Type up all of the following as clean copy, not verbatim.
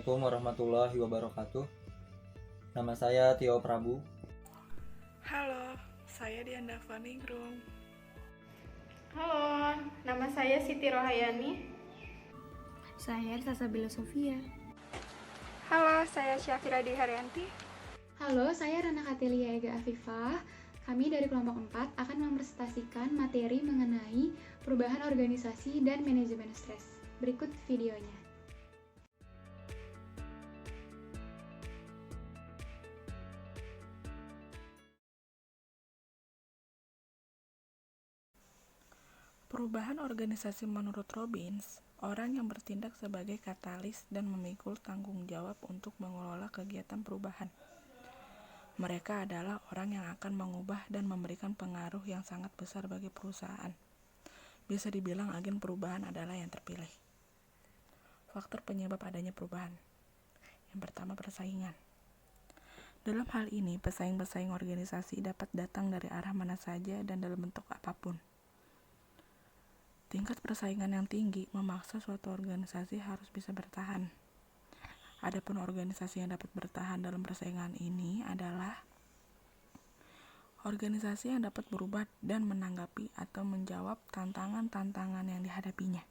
Assalamualaikum warahmatullahi wabarakatuh. Nama saya Tio Prabu. Halo, saya Dianda Vaningrum. Halo, nama saya Siti Rohayani. Saya Salsabila Sofia. Halo, saya Syafira Diharyanti. Halo, saya Rana Katilia Ega Afifah. Kami dari kelompok 4 akan mempresentasikan materi mengenai perubahan organisasi dan manajemen stres. Berikut videonya. Perubahan organisasi menurut Robbins, orang yang bertindak sebagai katalis dan memikul tanggung jawab untuk mengelola kegiatan perubahan. Mereka adalah orang yang akan mengubah dan memberikan pengaruh yang sangat besar bagi perusahaan. Bisa dibilang agen perubahan adalah yang terpilih. Faktor penyebab adanya perubahan. Yang pertama, persaingan. Dalam hal ini, pesaing-pesaing organisasi dapat datang dari arah mana saja dan dalam bentuk apapun. Tingkat persaingan yang tinggi memaksa suatu organisasi harus bisa bertahan. Adapun organisasi yang dapat bertahan dalam persaingan ini adalah organisasi yang dapat berubah dan menanggapi atau menjawab tantangan-tantangan yang dihadapinya.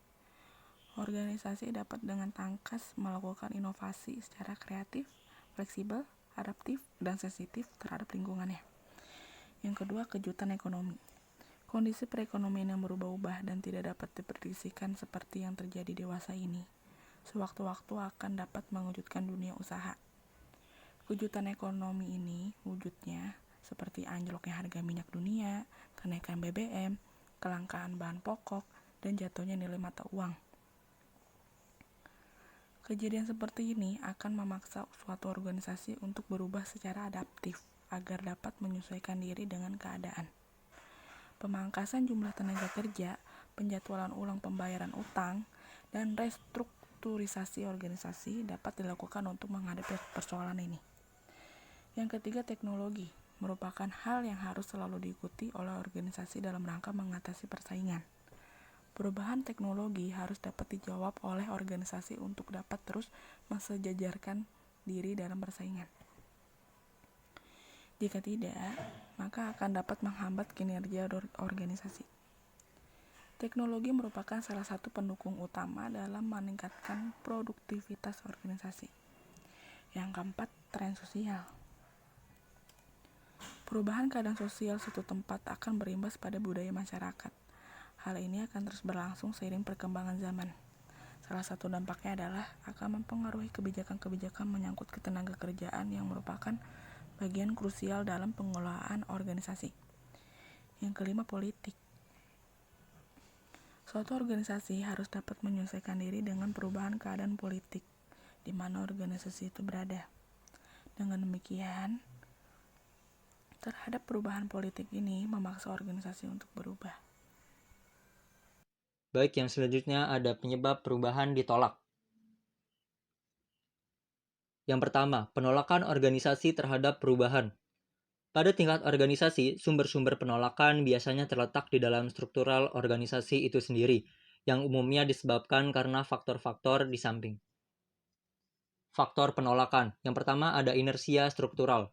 Organisasi dapat dengan tangkas melakukan inovasi secara kreatif, fleksibel, adaptif, dan sensitif terhadap lingkungannya. Yang kedua, kejutan ekonomi. Kondisi perekonomian yang berubah-ubah dan tidak dapat diprediksikan seperti yang terjadi dewasa ini, sewaktu-waktu akan dapat mengejutkan dunia usaha. Kejutan ekonomi ini wujudnya seperti anjloknya harga minyak dunia, kenaikan BBM, kelangkaan bahan pokok, dan jatuhnya nilai mata uang. Kejadian seperti ini akan memaksa suatu organisasi untuk berubah secara adaptif agar dapat menyesuaikan diri dengan keadaan. Pemangkasan jumlah tenaga kerja, penjadwalan ulang pembayaran utang, dan restrukturisasi organisasi dapat dilakukan untuk menghadapi persoalan ini. Yang ketiga, teknologi merupakan hal yang harus selalu diikuti oleh organisasi dalam rangka mengatasi persaingan. Perubahan teknologi harus dapat dijawab oleh organisasi untuk dapat terus mensejajarkan diri dalam persaingan. Jika tidak, maka akan dapat menghambat kinerja organisasi. Teknologi merupakan salah satu pendukung utama dalam meningkatkan produktivitas organisasi. Yang keempat, tren sosial. Perubahan keadaan sosial suatu tempat akan berimbas pada budaya masyarakat. Hal ini akan terus berlangsung seiring perkembangan zaman. Salah satu dampaknya adalah akan mempengaruhi kebijakan-kebijakan menyangkut ketenaga kerjaan yang merupakan bagian krusial dalam pengelolaan organisasi. Yang kelima, politik. Suatu organisasi harus dapat menyesuaikan diri dengan perubahan keadaan politik di mana organisasi itu berada. Dengan demikian, terhadap perubahan politik ini memaksa organisasi untuk berubah. Baik, yang selanjutnya ada penyebab perubahan ditolak. Yang pertama, penolakan organisasi terhadap perubahan. Pada tingkat organisasi, sumber-sumber penolakan biasanya terletak di dalam struktural organisasi itu sendiri, yang umumnya disebabkan karena faktor-faktor di samping. Faktor penolakan. Yang pertama ada inersia struktural.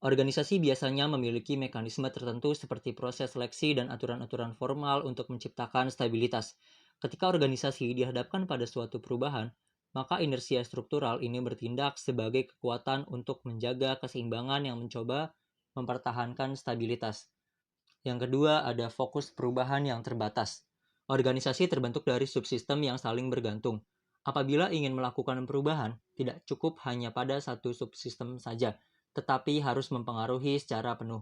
Organisasi biasanya memiliki mekanisme tertentu seperti proses seleksi dan aturan-aturan formal untuk menciptakan stabilitas. Ketika organisasi dihadapkan pada suatu perubahan, maka inersia struktural ini bertindak sebagai kekuatan untuk menjaga keseimbangan yang mencoba mempertahankan stabilitas. Yang kedua, ada fokus perubahan yang terbatas. Organisasi terbentuk dari subsistem yang saling bergantung. Apabila ingin melakukan perubahan, tidak cukup hanya pada satu subsistem saja, tetapi harus mempengaruhi secara penuh.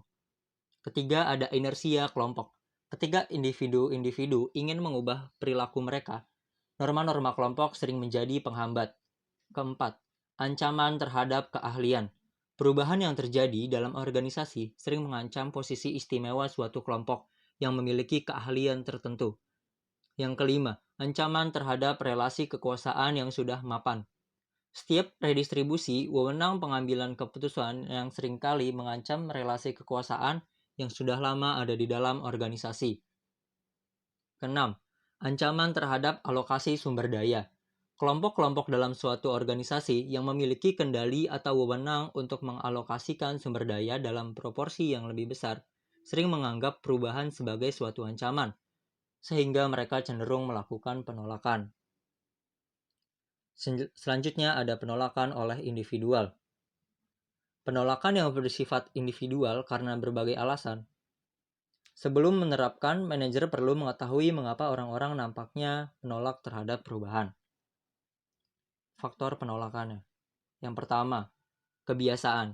Ketiga, ada inersia kelompok. Ketika individu-individu ingin mengubah perilaku mereka, norma-norma kelompok sering menjadi penghambat. Keempat, ancaman terhadap keahlian. Perubahan yang terjadi dalam organisasi sering mengancam posisi istimewa suatu kelompok yang memiliki keahlian tertentu. Yang kelima, ancaman terhadap relasi kekuasaan yang sudah mapan. Setiap redistribusi wewenang pengambilan keputusan yang seringkali mengancam relasi kekuasaan yang sudah lama ada di dalam organisasi. Keenam, ancaman terhadap alokasi sumber daya. Kelompok-kelompok dalam suatu organisasi yang memiliki kendali atau wewenang untuk mengalokasikan sumber daya dalam proporsi yang lebih besar sering menganggap perubahan sebagai suatu ancaman, sehingga mereka cenderung melakukan penolakan. Selanjutnya ada penolakan oleh individual. Penolakan yang bersifat individual karena berbagai alasan. Sebelum menerapkan, manajer perlu mengetahui mengapa orang-orang nampaknya menolak terhadap perubahan. Faktor penolakannya. Yang pertama, kebiasaan.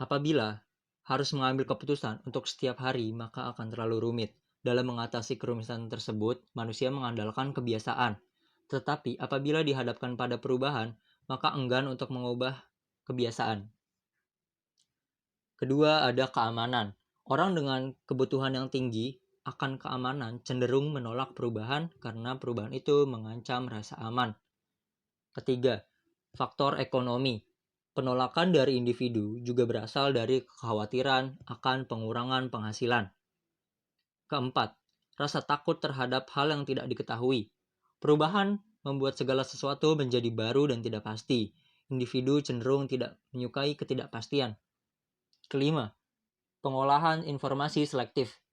Apabila harus mengambil keputusan untuk setiap hari, maka akan terlalu rumit. Dalam mengatasi kerumitan tersebut, manusia mengandalkan kebiasaan. Tetapi apabila dihadapkan pada perubahan, maka enggan untuk mengubah kebiasaan. Kedua, ada keamanan. Orang dengan kebutuhan yang tinggi akan keamanan cenderung menolak perubahan karena perubahan itu mengancam rasa aman. Ketiga, faktor ekonomi. Penolakan dari individu juga berasal dari kekhawatiran akan pengurangan penghasilan. Keempat, rasa takut terhadap hal yang tidak diketahui. Perubahan membuat segala sesuatu menjadi baru dan tidak pasti. Individu cenderung tidak menyukai ketidakpastian. Kelima, pengolahan informasi selektif.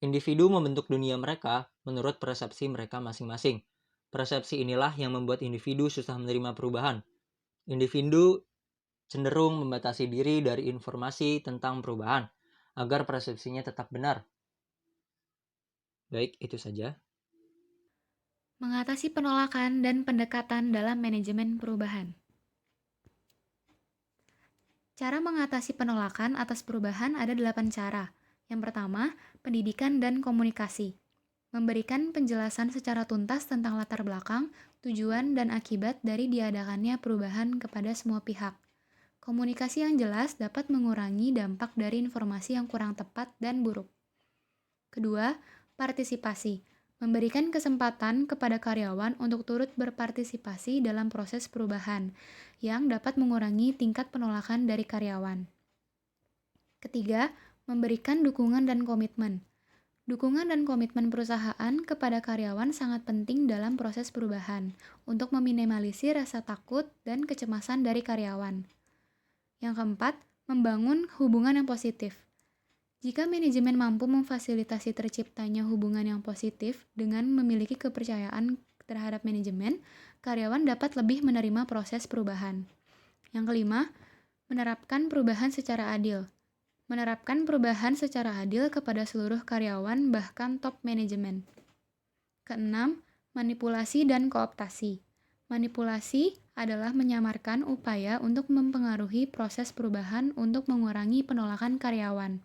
Individu membentuk dunia mereka menurut persepsi mereka masing-masing. Persepsi inilah yang membuat individu susah menerima perubahan. Individu cenderung membatasi diri dari informasi tentang perubahan agar persepsinya tetap benar. Baik, itu saja. Mengatasi penolakan dan pendekatan dalam manajemen perubahan. Cara mengatasi penolakan atas perubahan ada 8 cara. Yang pertama, pendidikan dan komunikasi. Memberikan penjelasan secara tuntas tentang latar belakang, tujuan, dan akibat dari diadakannya perubahan kepada semua pihak. Komunikasi yang jelas dapat mengurangi dampak dari informasi yang kurang tepat dan buruk. Kedua, partisipasi. Memberikan kesempatan kepada karyawan untuk turut berpartisipasi dalam proses perubahan, yang dapat mengurangi tingkat penolakan dari karyawan. Ketiga, memberikan dukungan dan komitmen. Dukungan dan komitmen perusahaan kepada karyawan sangat penting dalam proses perubahan, untuk meminimalisir rasa takut dan kecemasan dari karyawan. Yang keempat, membangun hubungan yang positif. Jika manajemen mampu memfasilitasi terciptanya hubungan yang positif dengan memiliki kepercayaan terhadap manajemen, karyawan dapat lebih menerima proses perubahan. Yang kelima, menerapkan perubahan secara adil. Menerapkan perubahan secara adil kepada seluruh karyawan, bahkan top manajemen. Keenam, manipulasi dan kooptasi. Manipulasi adalah menyamarkan upaya untuk mempengaruhi proses perubahan untuk mengurangi penolakan karyawan.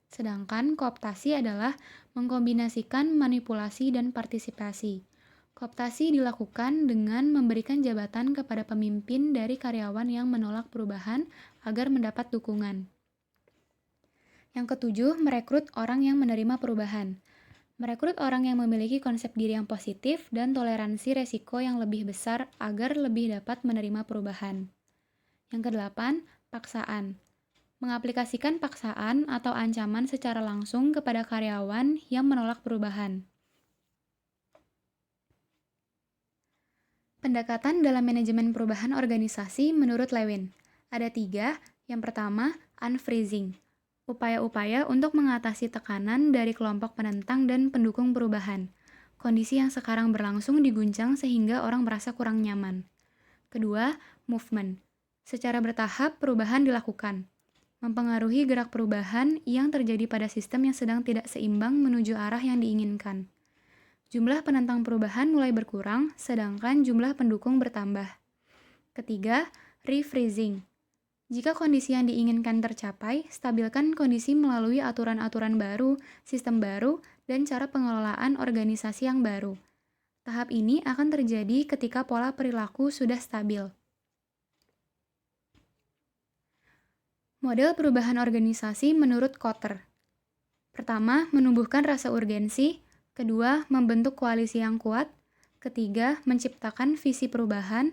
Sedangkan kooptasi adalah mengkombinasikan manipulasi dan partisipasi. Kooptasi dilakukan dengan memberikan jabatan kepada pemimpin dari karyawan yang menolak perubahan agar mendapat dukungan. Yang ketujuh, merekrut orang yang menerima perubahan. Merekrut orang yang memiliki konsep diri yang positif dan toleransi resiko yang lebih besar agar lebih dapat menerima perubahan. Yang kedelapan, paksaan. Mengaplikasikan paksaan atau ancaman secara langsung kepada karyawan yang menolak perubahan. Pendekatan dalam manajemen perubahan organisasi menurut Lewin. Ada 3. Yang pertama, unfreezing. Upaya-upaya untuk mengatasi tekanan dari kelompok penentang dan pendukung perubahan. Kondisi yang sekarang berlangsung diguncang sehingga orang merasa kurang nyaman. Kedua, movement. Secara bertahap perubahan dilakukan. Mempengaruhi gerak perubahan yang terjadi pada sistem yang sedang tidak seimbang menuju arah yang diinginkan. Jumlah penentang perubahan mulai berkurang, sedangkan jumlah pendukung bertambah. Ketiga, refreezing. Jika kondisi yang diinginkan tercapai, stabilkan kondisi melalui aturan-aturan baru, sistem baru, dan cara pengelolaan organisasi yang baru. Tahap ini akan terjadi ketika pola perilaku sudah stabil. Model perubahan organisasi menurut Kotter. Pertama, menumbuhkan rasa urgensi. Kedua, membentuk koalisi yang kuat. Ketiga, menciptakan visi perubahan.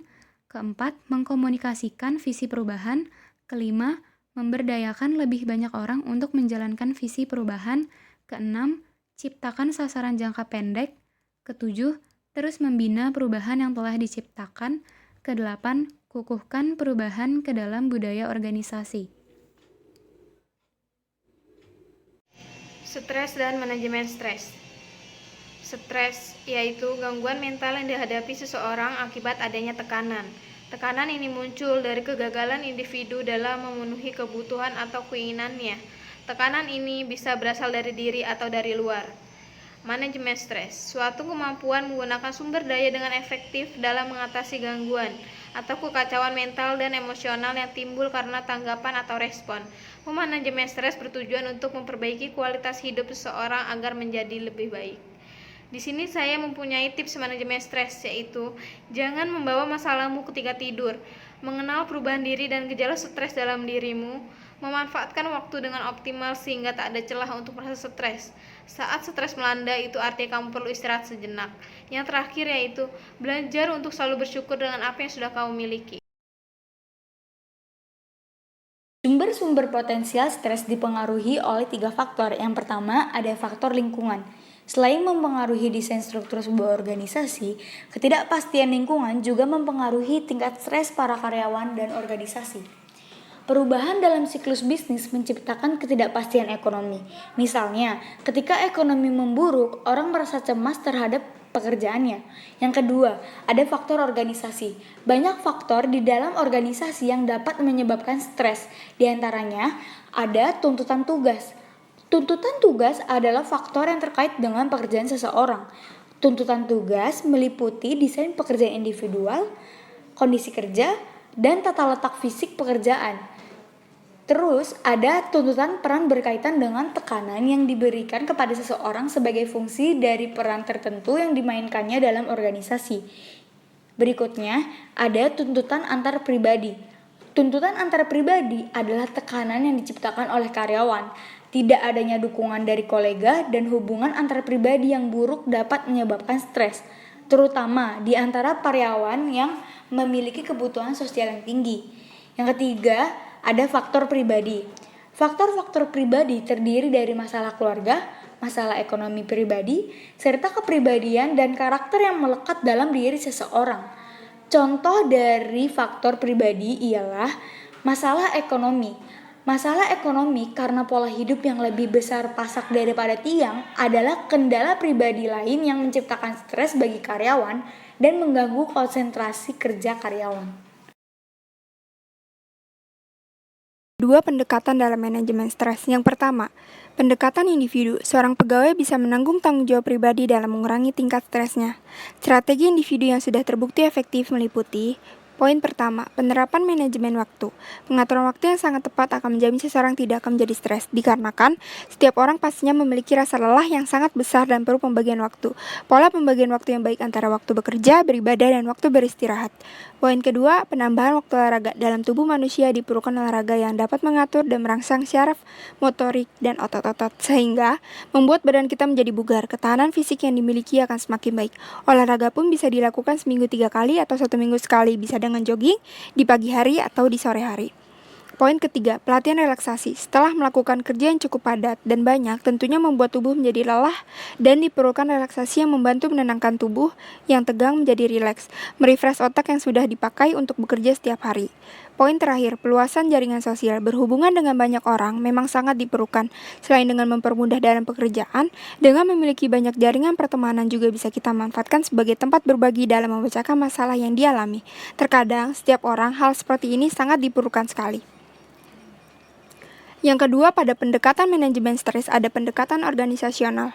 Keempat, mengkomunikasikan visi perubahan. Kelima, memberdayakan lebih banyak orang untuk menjalankan visi perubahan. Keenam, ciptakan sasaran jangka pendek. Ketujuh, Terus membina perubahan yang telah diciptakan. Kedelapan, kukuhkan perubahan ke dalam budaya organisasi. Stres dan manajemen stres. Stres yaitu gangguan mental yang dihadapi seseorang akibat adanya tekanan. Tekanan ini muncul dari kegagalan individu dalam memenuhi kebutuhan atau keinginannya. Tekanan ini bisa berasal dari diri atau dari luar. Manajemen stres, suatu kemampuan menggunakan sumber daya dengan efektif dalam mengatasi gangguan atau kekacauan mental dan emosional yang timbul karena tanggapan atau respon. Manajemen stres bertujuan untuk memperbaiki kualitas hidup seseorang agar menjadi lebih baik. Di sini saya mempunyai tips manajemen stres, yaitu jangan membawa masalahmu ketika tidur, mengenal perubahan diri dan gejala stres dalam dirimu, memanfaatkan waktu dengan optimal sehingga tak ada celah untuk merasa stres. Saat stres melanda, itu artinya kamu perlu istirahat sejenak. Yang terakhir yaitu belajar untuk selalu bersyukur dengan apa yang sudah kamu miliki. Sumber-sumber potensial stres dipengaruhi oleh 3 faktor. Yang pertama, ada faktor lingkungan. Selain mempengaruhi desain struktur sebuah organisasi, ketidakpastian lingkungan juga mempengaruhi tingkat stres para karyawan dan organisasi. Perubahan dalam siklus bisnis menciptakan ketidakpastian ekonomi. Misalnya, ketika ekonomi memburuk, orang merasa cemas terhadap pekerjaannya. Yang kedua, ada faktor organisasi. Banyak faktor di dalam organisasi yang dapat menyebabkan stres. Di antaranya, ada tuntutan tugas. Tuntutan tugas adalah faktor yang terkait dengan pekerjaan seseorang. Tuntutan tugas meliputi desain pekerjaan individual, kondisi kerja, dan tata letak fisik pekerjaan. Terus ada tuntutan peran berkaitan dengan tekanan yang diberikan kepada seseorang sebagai fungsi dari peran tertentu yang dimainkannya dalam organisasi. Berikutnya ada tuntutan antar pribadi. Tuntutan antar pribadi adalah tekanan yang diciptakan oleh karyawan. Tidak adanya dukungan dari kolega dan hubungan antar pribadi yang buruk dapat menyebabkan stres, terutama di antara karyawan yang memiliki kebutuhan sosial yang tinggi. Yang ketiga, ada faktor pribadi. Faktor-faktor pribadi terdiri dari masalah keluarga, masalah ekonomi pribadi, serta kepribadian dan karakter yang melekat dalam diri seseorang. Contoh dari faktor pribadi ialah masalah ekonomi. Masalah ekonomi karena pola hidup yang lebih besar pasak daripada tiang adalah kendala pribadi lain yang menciptakan stres bagi karyawan dan mengganggu konsentrasi kerja karyawan. Dua pendekatan dalam manajemen stres. Yang pertama, pendekatan individu. Seorang pegawai bisa menanggung tanggung jawab pribadi dalam mengurangi tingkat stresnya. Strategi individu yang sudah terbukti efektif meliputi: poin pertama, penerapan manajemen waktu. Pengaturan waktu yang sangat tepat akan menjamin seseorang tidak akan menjadi stres, dikarenakan setiap orang pastinya memiliki rasa lelah yang sangat besar dan perlu pembagian waktu. Pola pembagian waktu yang baik antara waktu bekerja, beribadah, dan waktu beristirahat. Poin kedua, penambahan waktu olahraga. Dalam tubuh manusia diperlukan olahraga yang dapat mengatur dan merangsang syaraf, motorik, dan otot-otot, sehingga membuat badan kita menjadi bugar. Ketahanan fisik yang dimiliki akan semakin baik. Olahraga pun bisa dilakukan seminggu 3 kali atau 1 minggu sekali, bisa dengan jogging di pagi hari atau di sore hari. Poin ketiga, pelatihan relaksasi. Setelah melakukan kerja yang cukup padat dan banyak, tentunya membuat tubuh menjadi lelah dan diperlukan relaksasi yang membantu menenangkan tubuh yang tegang menjadi rileks, merefresh otak yang sudah dipakai untuk bekerja setiap hari. Poin terakhir, peluasan jaringan sosial. Berhubungan dengan banyak orang memang sangat diperlukan. Selain dengan mempermudah dalam pekerjaan, dengan memiliki banyak jaringan pertemanan juga bisa kita manfaatkan sebagai tempat berbagi dalam memecahkan masalah yang dialami. Terkadang, setiap orang hal seperti ini sangat diperlukan sekali. Yang kedua, pada pendekatan manajemen stres ada pendekatan organisasional.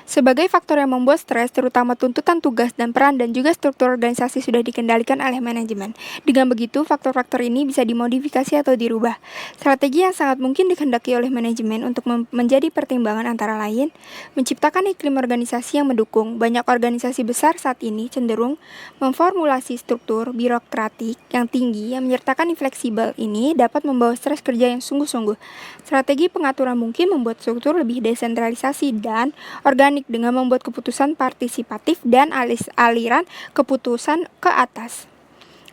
Sebagai faktor yang membuat stres, terutama tuntutan tugas dan peran dan juga struktur organisasi sudah dikendalikan oleh manajemen. Dengan begitu, faktor-faktor ini bisa dimodifikasi atau dirubah. Strategi yang sangat mungkin dikehendaki oleh manajemen untuk menjadi pertimbangan antara lain, menciptakan iklim organisasi yang mendukung. Banyak organisasi besar saat ini cenderung memformulasi struktur birokratik yang tinggi yang menyertakan infleksibel. Ini dapat membawa stres kerja yang sungguh-sungguh. Strategi pengaturan mungkin membuat struktur lebih desentralisasi dan organik dengan membuat keputusan partisipatif dan aliran keputusan ke atas.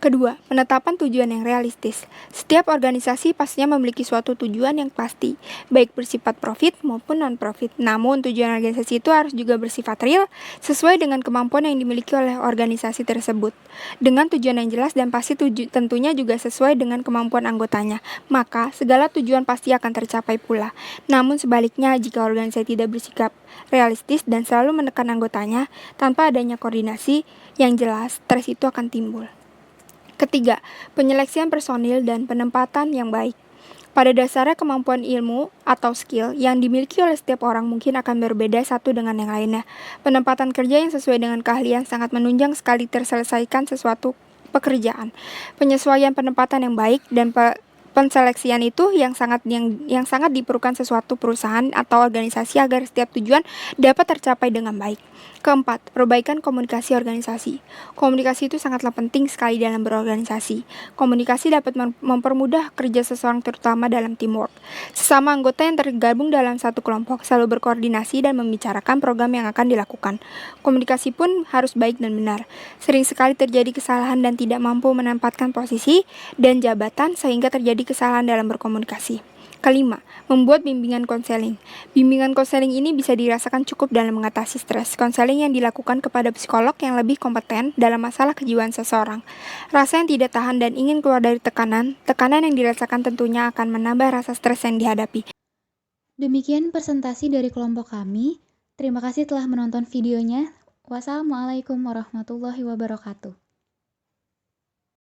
Kedua, penetapan tujuan yang realistis. Setiap organisasi pastinya memiliki suatu tujuan yang pasti, baik bersifat profit maupun non-profit. Namun, tujuan organisasi itu harus juga bersifat real, sesuai dengan kemampuan yang dimiliki oleh organisasi tersebut. Dengan tujuan yang jelas dan pasti tentunya juga sesuai dengan kemampuan anggotanya, maka segala tujuan pasti akan tercapai pula. Namun sebaliknya, jika organisasi tidak bersikap realistis dan selalu menekan anggotanya, tanpa adanya koordinasi yang jelas, stres itu akan timbul. Ketiga, penyeleksian personil dan penempatan yang baik. Pada dasarnya kemampuan ilmu atau skill yang dimiliki oleh setiap orang mungkin akan berbeda satu dengan yang lainnya. Penempatan kerja yang sesuai dengan keahlian sangat menunjang sekali terselesaikan sesuatu pekerjaan. Penyesuaian penempatan yang baik dan penseleksian itu yang sangat diperlukan sesuatu perusahaan atau organisasi agar setiap tujuan dapat tercapai dengan baik. Keempat, perbaikan komunikasi organisasi. Komunikasi itu sangatlah penting sekali dalam berorganisasi. Komunikasi dapat mempermudah kerja seseorang terutama dalam teamwork. Sesama anggota yang tergabung dalam satu kelompok selalu berkoordinasi dan membicarakan program yang akan dilakukan. Komunikasi pun harus baik dan benar. Sering sekali terjadi kesalahan dan tidak mampu menempatkan posisi dan jabatan sehingga terjadi kesalahan dalam berkomunikasi. Kelima, membuat bimbingan konseling. Bimbingan konseling ini bisa dirasakan cukup dalam mengatasi stres. Konseling yang dilakukan kepada psikolog yang lebih kompeten dalam masalah kejiwaan seseorang. Rasa yang tidak tahan dan ingin keluar dari tekanan yang dirasakan tentunya akan menambah rasa stres yang dihadapi. Demikian presentasi dari kelompok kami. Terima kasih telah menonton videonya. Wassalamualaikum warahmatullahi wabarakatuh.